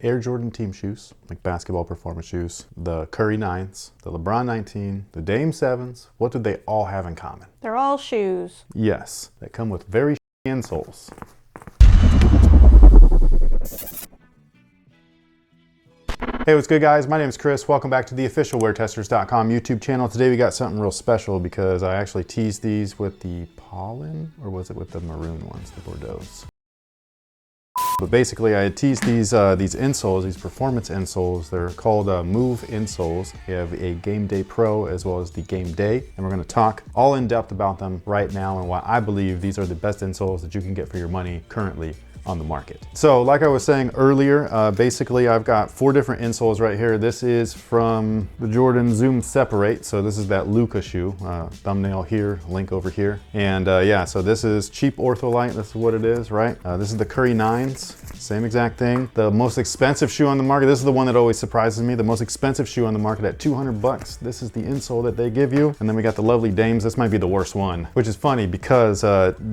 Air Jordan team shoes, like basketball performance shoes, the Curry 9s, the LeBron 19, the Dame 7s, what do they all have in common? They're all shoes. Yes, they come with very insoles. Hey, what's good guys? My name is Chris. Welcome back to the official WearTesters.com YouTube channel. Today we got something real special because I actually teased these with the pollen, or was it with the maroon ones, the Bordeaux's? But basically I had teased these insoles, these performance insoles. They're called Move insoles. We have a Game Day Pro as well as the Game Day, and we're gonna talk all in depth about them right now and why I believe these are the best insoles that you can get for your money currently on the market. So like I was saying earlier, basically I've got 4 different insoles right here. This is from the Jordan Zoom Separate. So this is that Luka shoe, thumbnail here, link over here. And yeah, so this is cheap Ortholite. This is what it is, right? This is the Curry 9s, same exact thing. The most expensive shoe on the market. This is the one that always surprises me. The most expensive shoe on the market at 200 bucks. This is the insole that they give you. And then we got the lovely Dames. This might be the worst one, which is funny because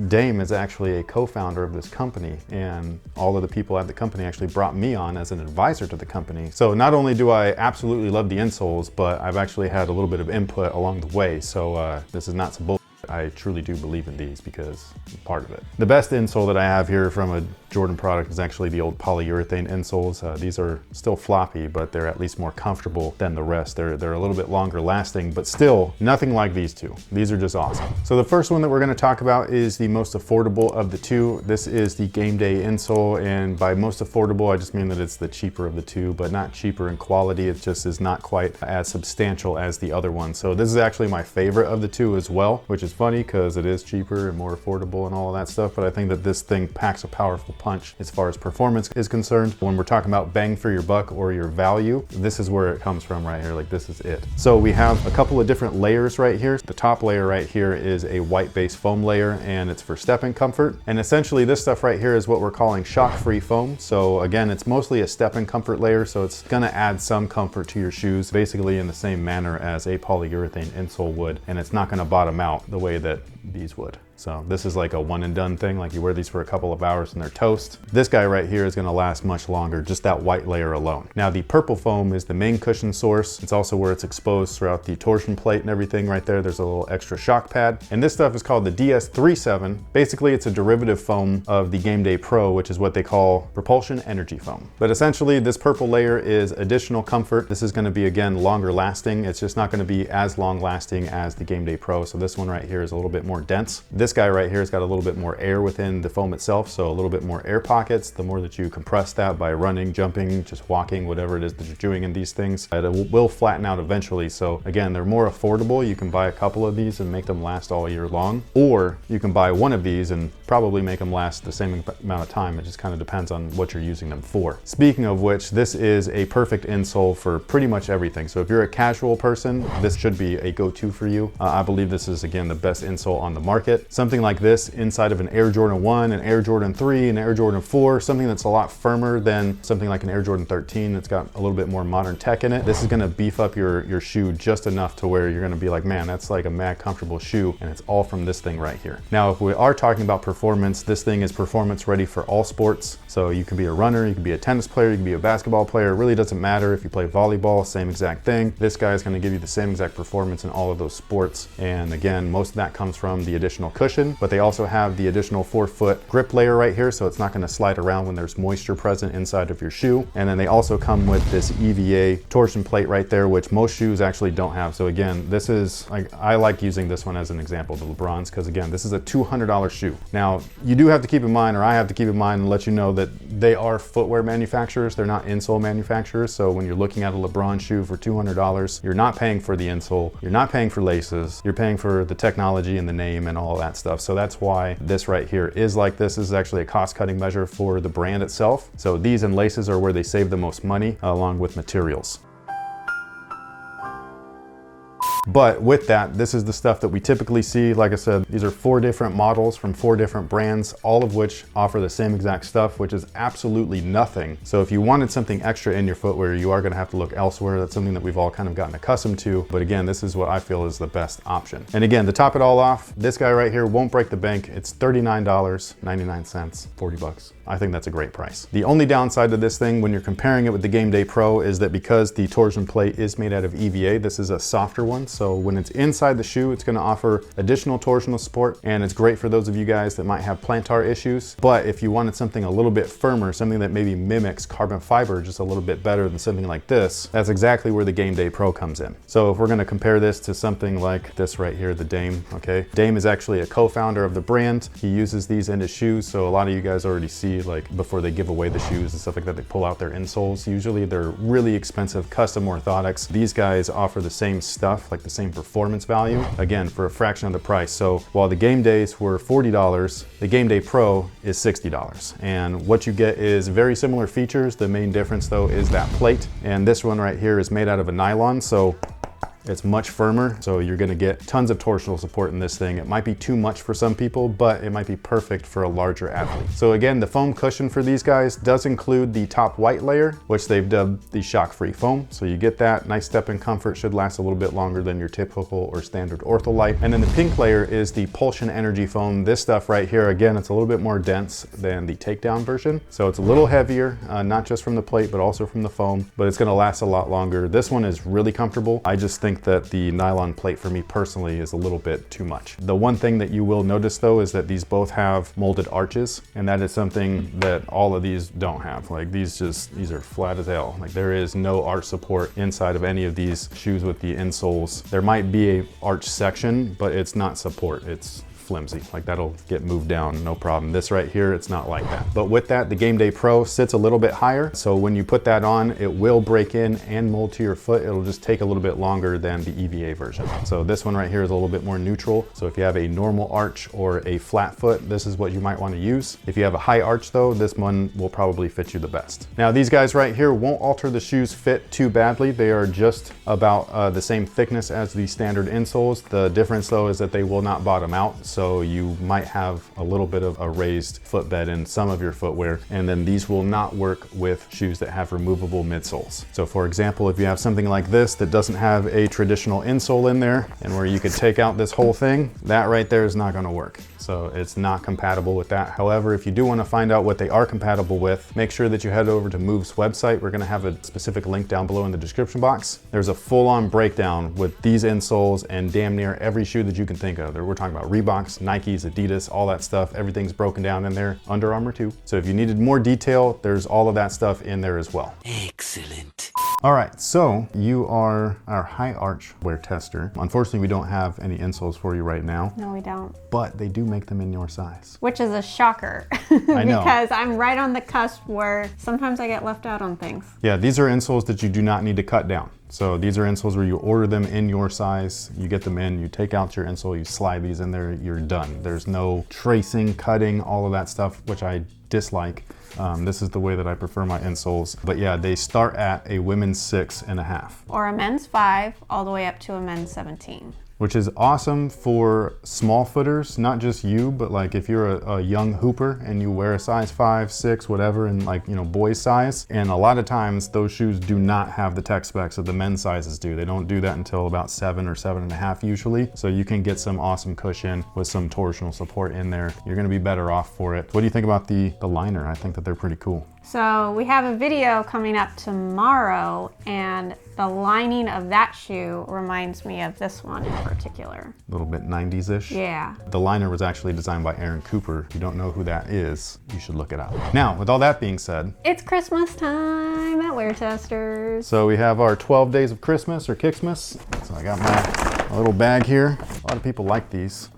Dame is actually a co-founder of this company. And all of the people at the company actually brought me on as an advisor to the company. So not only do I absolutely love the insoles, but I've actually had a little bit of input along the way. So this is not some bullshit. I truly do believe in these because I'm part of it. The best insole that I have here from a Jordan product is actually the old polyurethane insoles. These are still floppy, but they're at least more comfortable than the rest. They're a little bit longer lasting, but still nothing like these two. These are just awesome. So the first one that we're gonna talk about is the most affordable of the two. This is the Game Day insole, and by most affordable, I just mean that it's the cheaper of the two, but not cheaper in quality. It just is not quite as substantial as the other one. So this is actually my favorite of the two as well, which is funny because it is cheaper and more affordable and all of that stuff, but I think that this thing packs a powerful punch as far as performance is concerned. When we're talking about bang for your buck or your value, this is where it comes from right here. Like, this is it. So we have a couple of different layers right here. The top layer right here is a white base foam layer, and it's for step-in comfort. And essentially this stuff right here is what we're calling shock-free foam. So again, it's mostly a step-in comfort layer, so it's gonna add some comfort to your shoes, basically in the same manner as a polyurethane insole would, and it's not gonna bottom out the way that these would. So this is like a one and done thing. Like, you wear these for a couple of hours and they're toast. This guy right here is gonna last much longer, just that white layer alone. Now the purple foam is the main cushion source. It's also where it's exposed throughout the torsion plate and everything right there. There's a little extra shock pad. And this stuff is called the DS37. Basically it's a derivative foam of the Game Day Pro, which is what they call propulsion energy foam. But essentially this purple layer is additional comfort. This is gonna be, again, longer lasting. It's just not gonna be as long lasting as the Game Day Pro. So this one right here is a little bit more dense. This guy right here has got a little bit more air within the foam itself, so a little bit more air pockets. The more that you compress that by running, jumping, just walking, whatever it is that you're doing in these things, it will flatten out eventually. So again, they're more affordable. You can buy a couple of these and make them last all year long, or you can buy one of these and probably make them last the same amount of time. It just kind of depends on what you're using them for. Speaking of which, this is a perfect insole for pretty much everything. So if you're a casual person, this should be a go-to for you. I believe this is, again, the best insole on the market. Something like this inside of an Air Jordan 1, an Air Jordan 3, an Air Jordan 4, something that's a lot firmer than something like an Air Jordan 13 that's got a little bit more modern tech in it. This is gonna beef up your shoe just enough to where you're gonna be like, man, that's like a mad comfortable shoe, and it's all from this thing right here. Now, if we are talking about performance, this thing is performance ready for all sports. So you can be a runner, you can be a tennis player, you can be a basketball player. It really doesn't matter. If you play volleyball, same exact thing. This guy is gonna give you the same exact performance in all of those sports. And again, most of that comes from the additional cushion, but they also have the additional 4-foot grip layer right here, so it's not going to slide around when there's moisture present inside of your shoe. And then they also come with this EVA torsion plate right there, which most shoes actually don't have. So again, this is, like, I like using this one as an example, the LeBrons, because again, this is a $200 shoe. Now, you do have to keep in mind, or I have to keep in mind and let you know, that they are footwear manufacturers. They're not insole manufacturers. So when you're looking at a LeBron shoe for $200, you're not paying for the insole, you're not paying for laces, you're paying for the technology and the name and all that stuff. So that's why this right here is like this. This is actually a cost-cutting measure for the brand itself. So these and laces are where they save the most money, along with materials. But with that, this is the stuff that we typically see. Like I said, these are 4 different models from 4 different brands, all of which offer the same exact stuff, which is absolutely nothing. So if you wanted something extra in your footwear, you are gonna have to look elsewhere. That's something that we've all kind of gotten accustomed to. But again, this is what I feel is the best option. And again, to top it all off, this guy right here won't break the bank. It's $39.99, 40 bucks. I think that's a great price. The only downside to this thing when you're comparing it with the Game Day Pro is that because the torsion plate is made out of EVA, this is a softer one. So when it's inside the shoe, it's gonna offer additional torsional support, and it's great for those of you guys that might have plantar issues. But if you wanted something a little bit firmer, something that maybe mimics carbon fiber just a little bit better than something like this, that's exactly where the Game Day Pro comes in. So if we're gonna compare this to something like this right here, the Dame, okay? Dame is actually a co-founder of the brand. He uses these in his shoes, so a lot of you guys already see, like before they give away the shoes and stuff like that, they pull out their insoles. Usually they're really expensive custom orthotics. These guys offer the same stuff, like the same performance value, again, for a fraction of the price. So while the Game Days were $40, the Game Day Pro is $60. And what you get is very similar features. The main difference though is that plate. And this one right here is made out of a nylon, so it's much firmer, so you're gonna get tons of torsional support in this thing. It might be too much for some people, but it might be perfect for a larger athlete. So again, the foam cushion for these guys does include the top white layer, which they've dubbed the shock-free foam. So you get that nice step in comfort, should last a little bit longer than your typical or standard Ortholite. And then the pink layer is the Pulsion Energy foam. This stuff right here, again, it's a little bit more dense than the takedown version. So it's a little heavier, not just from the plate, but also from the foam, but it's gonna last a lot longer. This one is really comfortable. I just think that the nylon plate for me personally is a little bit too much. The one thing that you will notice though is that these both have molded arches, and that is something that all of these don't have. Like these are flat as hell. Like there is no arch support inside of any of these shoes with the insoles. There might be a arch section, but it's not support. It's flimsy, like that'll get moved down, no problem. This right here, it's not like that. But with that, the Game Day Pro sits a little bit higher. So when you put that on, it will break in and mold to your foot. It'll just take a little bit longer than the EVA version. So this one right here is a little bit more neutral. So if you have a normal arch or a flat foot, this is what you might want to use. If you have a high arch though, this one will probably fit you the best. Now these guys right here won't alter the shoe's fit too badly. They are just about the same thickness as the standard insoles. The difference though is that they will not bottom out. So you might have a little bit of a raised footbed in some of your footwear, and then these will not work with shoes that have removable midsoles. So for example, if you have something like this that doesn't have a traditional insole in there and where you could take out this whole thing, that right there is not going to work. So it's not compatible with that. However, if you do want to find out what they are compatible with, make sure that you head over to Move's website. We're going to have a specific link down below in the description box. There's a full-on breakdown with these insoles and damn near every shoe that you can think of. We're talking about Reeboks, Nikes, Adidas, all that stuff. Everything's broken down in there. Under Armour too. So if you needed more detail, there's all of that stuff in there as well. Excellent. All right, so you are our high arch wear tester. Unfortunately, we don't have any insoles for you right now. No, we don't. But they do make them in your size. Which is a shocker. I know. Because I'm right on the cusp where sometimes I get left out on things. Yeah, these are insoles that you do not need to cut down. So these are insoles where you order them in your size, you get them in, you take out your insole, you slide these in there, you're done. There's no tracing, cutting, all of that stuff, which I dislike. This is the way that I prefer my insoles. But yeah, they start at a women's 6.5. Or a men's 5 all the way up to a men's 17. Which is awesome for small footers, not just you, but like if you're a young hooper and you wear a size 5, 6, whatever, and like, you know, boys size. And a lot of times those shoes do not have the tech specs that the men's sizes do. They don't do that until about 7 or 7.5 usually. So you can get some awesome cushion with some torsional support in there. You're gonna be better off for it. What do you think about the liner? I think that they're pretty cool. So we have a video coming up tomorrow, and the lining of that shoe reminds me of this one in particular. A little bit 90s-ish. Yeah. The liner was actually designed by Aaron Cooper. If you don't know who that is, you should look it up. Now, with all that being said, it's Christmas time at WearTesters. So we have our 12 days of Christmas or Kicksmas. So I got my little bag here. A lot of people like these.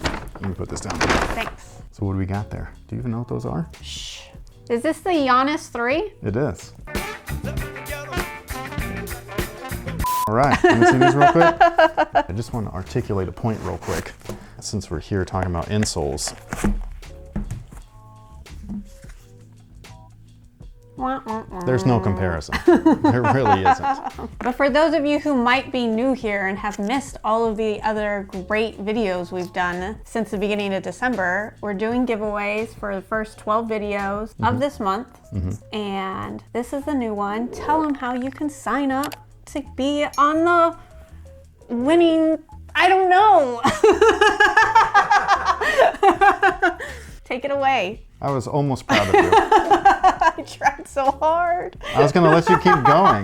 Let me put this down. Thanks. So what do we got there? Do you even know what those are? Shh. Is this the Giannis 3? It is. All right, let me see these real quick. I just want to articulate a point real quick, since we're here talking about insoles. There's no comparison. There really isn't. But for those of you who might be new here and have missed all of the other great videos we've done since the beginning of December, we're doing giveaways for the first 12 videos of this month. And this is the new one. Tell them how you can sign up to be on the winning, I don't know. Take it away. I was almost proud of you. I tried so hard. I was gonna let you keep going.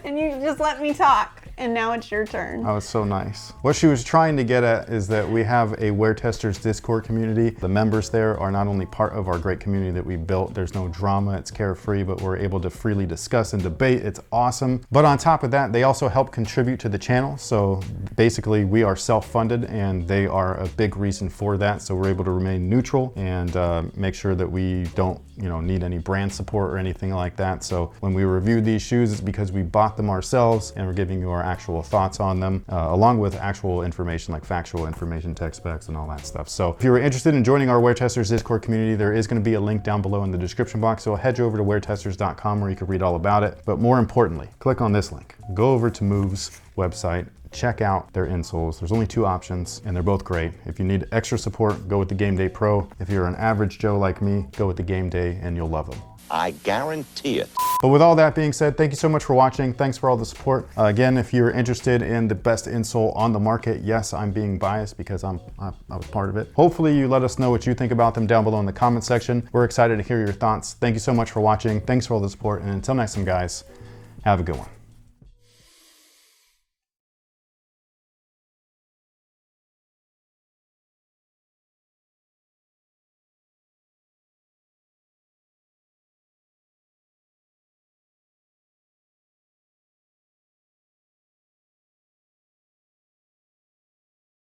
And you just let me talk. And now it's your turn. That was so nice. What she was trying to get at is that we have a WearTesters Discord community. The members there are not only part of our great community that we built, there's no drama, it's carefree, but we're able to freely discuss and debate. It's awesome. But on top of that, they also help contribute to the channel. So basically we are self-funded and they are a big reason for that. So we're able to remain neutral and make sure that we don't need any brand support or anything like that. So when we reviewed these shoes, it's because we bought them ourselves and we're giving you our actual thoughts on them, along with actual information like factual information, tech specs, and all that stuff. So if you were interested in joining our WearTesters Discord community, there is going to be a link down below in the description box. So head you over to WearTesters.com where you can read all about it. But more importantly, click on this link. Go over to Move's website. Check out their insoles. There's only 2 options and they're both great. If you need extra support, go with the Game Day Pro. If you're an average Joe like me, go with the Game Day and you'll love them. I guarantee it. But with all that being said, thank you so much for watching. Thanks for all the support. Again, if you're interested in the best insole on the market, yes, I'm being biased because I was part of it. Hopefully you let us know what you think about them down below in the comment section. We're excited to hear your thoughts. Thank you so much for watching. Thanks for all the support. And until next time, guys, have a good one.